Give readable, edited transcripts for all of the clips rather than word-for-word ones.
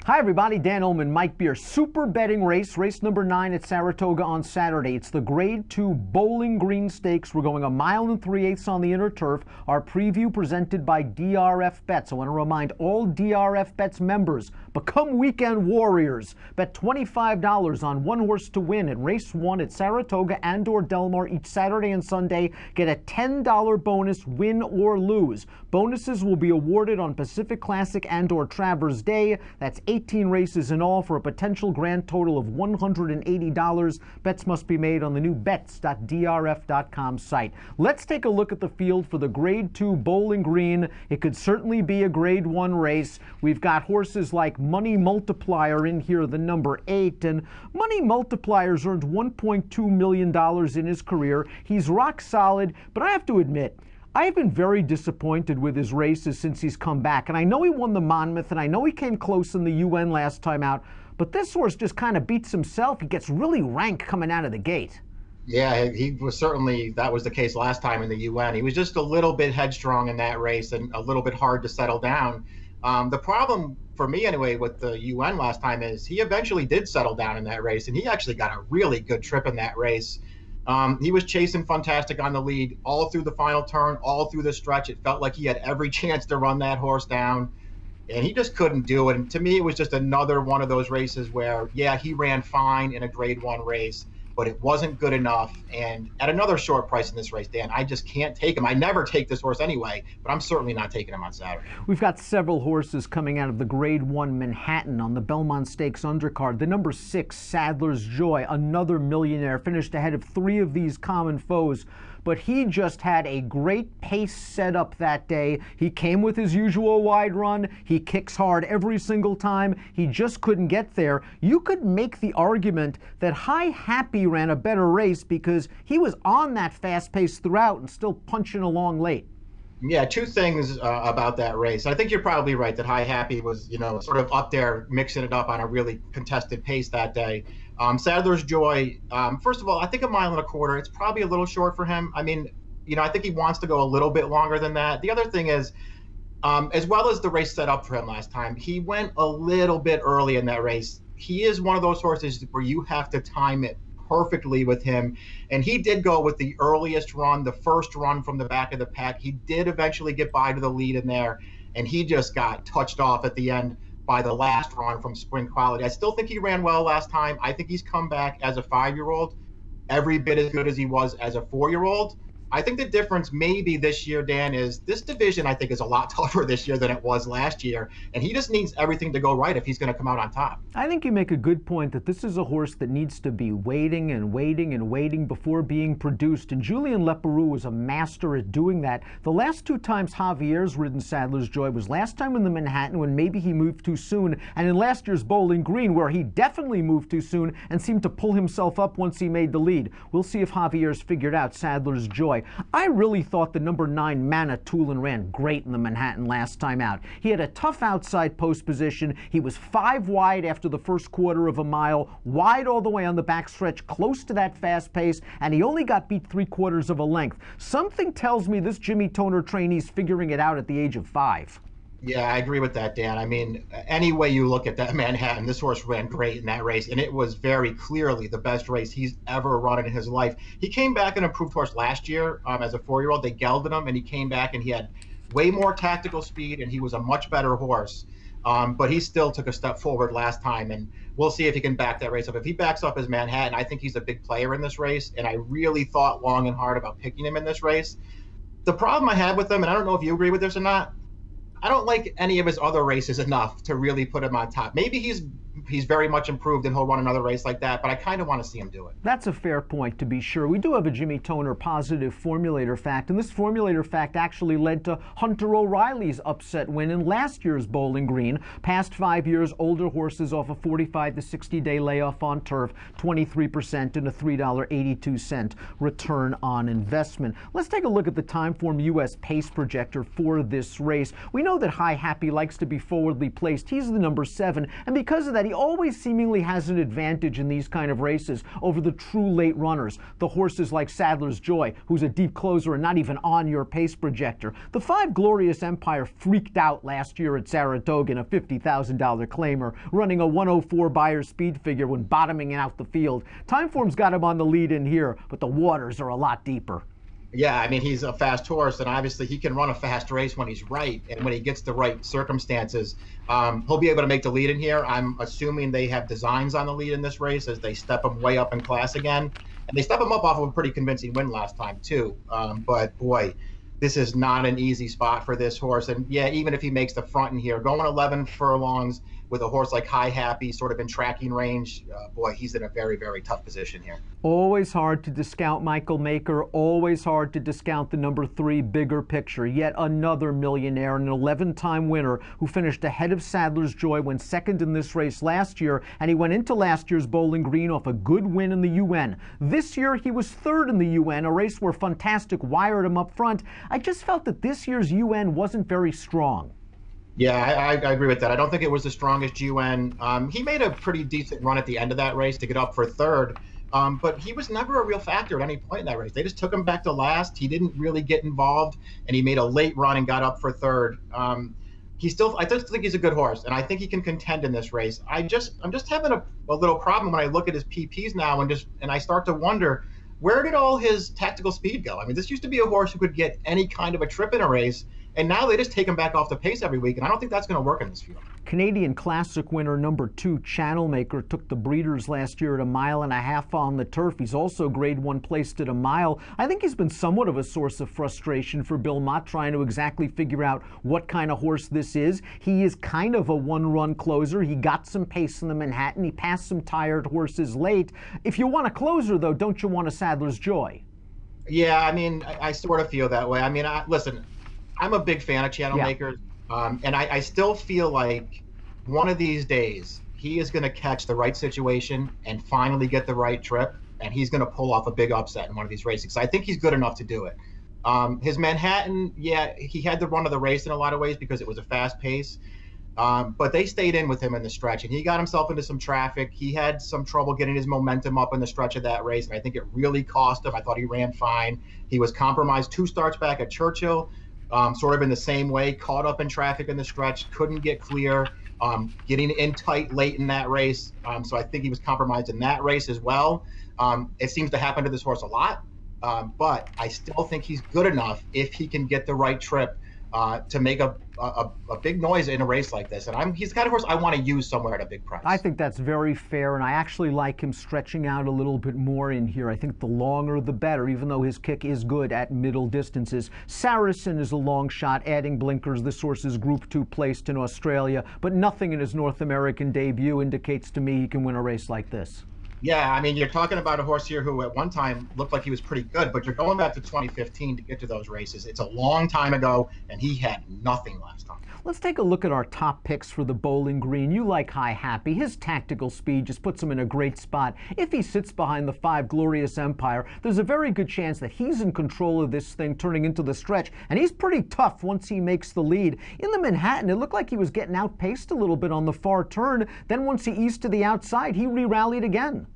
Hi everybody, Dan Illman, Mike Beer. Super betting race number 9 at Saratoga on Saturday. It's the Grade 2 Bowling Green Stakes. We're going 1 3/8 miles on the inner turf. Our preview presented by DRF Bets. I want to remind all DRF Bets members, become weekend warriors. Bet $25 on one horse to win in race 1 at Saratoga and or Del Mar each Saturday and Sunday. Get a $10 bonus, win or lose. Bonuses will be awarded on Pacific Classic and or Travers Day. That's 18 races in all for a potential grand total of $180. Bets must be made on the new bets.drf.com site. Let's take a look at the field for the Grade 2 Bowling Green. It could certainly be a Grade 1 race. We've got horses like Money Multiplier in here, the number 8, and Money Multiplier's earned $1.2 million in his career. He's rock solid, but I have to admit, I have been very disappointed with his races since he's come back. And I know he won the Monmouth, and I know he came close in the UN last time out, but this horse just kind of beats himself. He gets really rank coming out of the gate. Yeah, he was certainly, that was the case last time in the UN. He was just a little bit headstrong in that race and a little bit hard to settle down. The problem for me anyway with the UN last time is he eventually did settle down in that race, and he actually got a really good trip in that race. He was chasing Fantastic on the lead all through the final turn, all through the stretch. It felt like he had every chance to run that horse down, and he just couldn't do it. And to me, it was just another one of those races where, yeah, he ran fine in a Grade 1 race, but it wasn't good enough. And at another short price in this race, Dan, I just can't take him. I never take this horse anyway, but I'm certainly not taking him on Saturday. We've got several horses coming out of the Grade 1 Manhattan on the Belmont Stakes undercard. The number 6, Sadler's Joy, another millionaire, finished ahead of 3 of these common foes. But he just had a great pace set up that day. He came with his usual wide run. He kicks hard every single time. He just couldn't get there. You could make the argument that High Happy ran a better race because he was on that fast pace throughout and still punching along late. Yeah, 2 things about that race. I think you're probably right that High Happy was, sort of up there mixing it up on a really contested pace that day. Sadler's Joy, first of all, I think 1.25 miles, it's probably a little short for him. I mean, I think he wants to go a little bit longer than that. The other thing is, as well as the race set up for him last time, he went a little bit early in that race. He is one of those horses where you have to time it perfectly with him, and he did go with the earliest run, the first run from the back of the pack. He did eventually get by to the lead in there, and he just got touched off at the end by the last run from Spring Quality. I still think he ran well last time. I think he's come back as a 5-year-old every bit as good as he was as a 4-year-old. I think the difference maybe this year, Dan, is this division, I think, is a lot tougher this year than it was last year. And he just needs everything to go right if he's going to come out on top. I think you make a good point that this is a horse that needs to be waiting and waiting and waiting before being produced. And Julien Leparoux was a master at doing that. The last 2 times Javier's ridden Sadler's Joy was last time in the Manhattan when maybe he moved too soon, and in last year's Bowling Green where he definitely moved too soon and seemed to pull himself up once he made the lead. We'll see if Javier's figured out Sadler's Joy. I really thought the number 9 Manitoulin ran great in the Manhattan last time out. He had a tough outside post position. He was 5 wide after the first 1/4 mile, wide all the way on the backstretch, close to that fast pace, and he only got beat 3/4 length. Something tells me this Jimmy Toner trainee's figuring it out at the age of 5. Yeah, I agree with that, Dan. I mean, any way you look at that Manhattan, this horse ran great in that race, and it was very clearly the best race he's ever run in his life. He came back an improved horse last year as a 4-year-old. They gelded him, and he came back, and he had way more tactical speed, and he was a much better horse. But he still took a step forward last time, and we'll see if he can back that race up. If he backs up his Manhattan, I think he's a big player in this race, and I really thought long and hard about picking him in this race. The problem I had with him, and I don't know if you agree with this or not, I don't like any of his other races enough to really put him on top. Maybe he's very much improved and he'll run another race like that, but I kind of want to see him do it. That's a fair point, to be sure. We do have a Jimmy Toner positive formulator fact, and this formulator fact actually led to Hunter O'Reilly's upset win in last year's Bowling Green. Past 5 years, older horses off a 45 to 60-day layoff on turf, 23% and a $3.82 return on investment. Let's take a look at the Timeform U.S. pace projector for this race. We know that High Happy likes to be forwardly placed. He's the number 7, and because of that, he always seemingly has an advantage in these kind of races over the true late runners, the horses like Sadler's Joy, who's a deep closer and not even on your pace projector. The 5 Glorious Empire freaked out last year at Saratoga in a $50,000 claimer, running a 104 Beyer speed figure when bottoming out the field. Timeform's got him on the lead in here, but the waters are a lot deeper. Yeah, I mean, he's a fast horse, and obviously he can run a fast race when he's right, and when he gets the right circumstances, he'll be able to make the lead in here. I'm assuming they have designs on the lead in this race as they step him way up in class again, and they step him up off of a pretty convincing win last time too. But boy, this is not an easy spot for this horse, and yeah, even if he makes the front in here, going 11 furlongs with a horse like High Happy sort of in tracking range, boy, he's in a very, very tough position here. Always hard to discount Michael Maker, always hard to discount the number 3 Bigger Picture, yet another millionaire, an 11-time winner who finished ahead of Sadler's Joy, went second in this race last year, and he went into last year's Bowling Green off a good win in the UN. This year he was third in the UN, a race where Fantastic wired him up front. I just felt that this year's UN wasn't very strong. Yeah, I agree with that. I don't think it was the strongest UN. He made a pretty decent run at the end of that race to get up for third, but he was never a real factor at any point in that race. They just took him back to last. He didn't really get involved, and he made a late run and got up for third. I just think he's a good horse, and I think he can contend in this race. I'm just having a little problem when I look at his PPs now, and I start to wonder, where did all his tactical speed go? I mean, this used to be a horse who could get any kind of a trip in a race, and now they just take him back off the pace every week, and I don't think that's going to work in this field. Canadian Classic winner number 2 Channel Maker took the Breeders last year at 1.5 miles on the turf. He's also Grade 1 placed at 1 mile. I think he's been somewhat of a source of frustration for Bill Mott, trying to exactly figure out what kind of horse this is. He is kind of a one-run closer. He got some pace in the Manhattan. He passed some tired horses late. If you want a closer, though, don't you want a Sadler's Joy? Yeah, I mean, I sort of feel that way. I mean, listen, I'm a big fan of Channel Makers, and I still feel like one of these days he is going to catch the right situation and finally get the right trip, and he's going to pull off a big upset in one of these races. So I think he's good enough to do it. His Manhattan, yeah, he had the run of the race in a lot of ways because it was a fast pace, but they stayed in with him in the stretch, and he got himself into some traffic. He had some trouble getting his momentum up in the stretch of that race, and I think it really cost him. I thought he ran fine. He was compromised 2 starts back at Churchill. Sort of in the same way, caught up in traffic in the stretch, couldn't get clear, getting in tight late in that race. So I think he was compromised in that race as well. It seems to happen to this horse a lot, but I still think he's good enough if he can get the right trip to make a big noise in a race like this. And he's the kind of horse I want to use somewhere at a big price. I think that's very fair, and I actually like him stretching out a little bit more in here. I think the longer the better, even though his kick is good at middle distances. Saracen is a long shot, adding blinkers. This horse is Group 2 placed in Australia, but nothing in his North American debut indicates to me he can win a race like this. Yeah, I mean, you're talking about a horse here who at one time looked like he was pretty good, but you're going back to 2015 to get to those races. It's a long time ago, and he had nothing last time. Let's take a look at our top picks for the Bowling Green. You like High Happy. His tactical speed just puts him in a great spot. If he sits behind the 5 Glorious Empire, there's a very good chance that he's in control of this thing turning into the stretch, and he's pretty tough once he makes the lead. In the Manhattan, it looked like he was getting outpaced a little bit on the far turn. Then once he eased to the outside, he re-rallied again.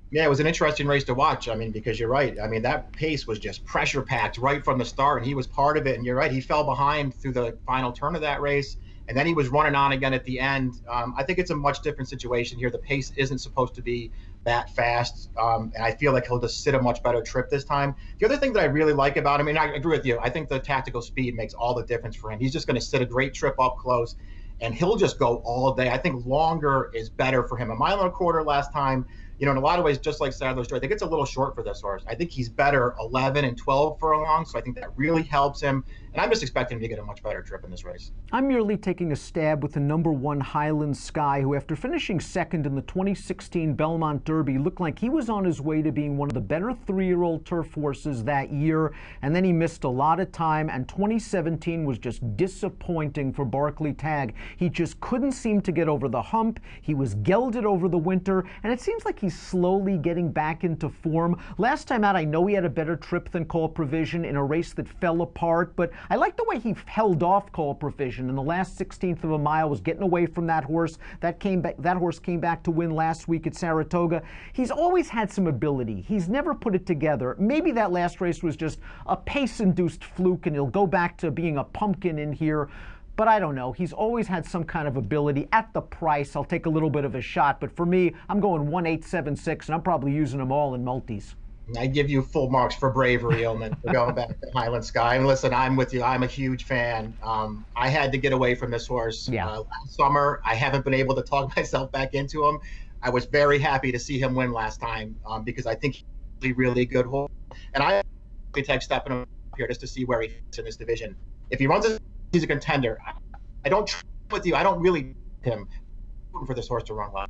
Yeah, it was an interesting race to watch. I mean, because you're right. I mean, that pace was just pressure packed right from the start, and he was part of it. And you're right, he fell behind through the final turn of that race, and then he was running on again at the end. I think it's a much different situation here. The pace isn't supposed to be that fast, and I feel like he'll just sit a much better trip this time. The other thing that I really like about him, and I agree with you, I think the tactical speed makes all the difference for him. He's just going to sit a great trip up close, and he'll just go all day. I think longer is better for him. 1.25 miles last time. You know, in a lot of ways, just like Sadler's Joy, I think it's a little short for this horse. I think he's better 11 and 12 furlongs, so I think that really helps him. And I'm just expecting him to get a much better trip in this race. I'm merely taking a stab with the number 1 Highland Sky, who after finishing second in the 2016 Belmont Derby looked like he was on his way to being one of the better 3-year-old turf horses that year. And then he missed a lot of time, and 2017 was just disappointing for Barclay Tagg. He just couldn't seem to get over the hump. He was gelded over the winter, and it seems like he he's slowly getting back into form. Last time out, I know he had a better trip than Call Provision in a race that fell apart, but I like the way he held off Call Provision. In the last 16th of a mile, was getting away from that horse. That horse came back to win last week at Saratoga. He's always had some ability. He's never put it together. Maybe that last race was just a pace-induced fluke, and he'll go back to being a pumpkin in here. But I don't know. He's always had some kind of ability. At the price, I'll take a little bit of a shot. But for me, I'm going 1-8-7-6, and I'm probably using them all in multis. I give you full marks for bravery, Illman, for going back to Highland Sky. And listen, I'm with you. I'm a huge fan. I had to get away from this horse last summer. I haven't been able to talk myself back into him. I was very happy to see him win last time because I think he's a really good horse. And I take stepping him up here just to see where he fits in this division. If he runs he's a contender. I don't trust with you. I don't really him for this horse to run well.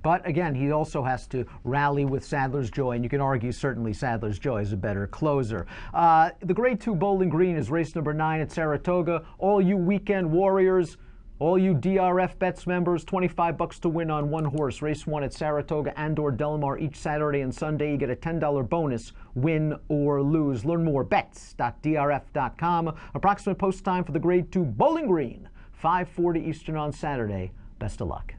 But again, he also has to rally with Sadler's Joy, and you can argue certainly Sadler's Joy is a better closer. The Grade 2 Bowling Green is race number 9 at Saratoga. All you weekend warriors, all you DRF Bets members, $25 to win on one horse. Race 1 at Saratoga and/or Del Mar each Saturday and Sunday. You get a $10 bonus, win or lose. Learn more, bets.drf.com. Approximate post time for the Grade 2 Bowling Green, 5:40 Eastern on Saturday. Best of luck.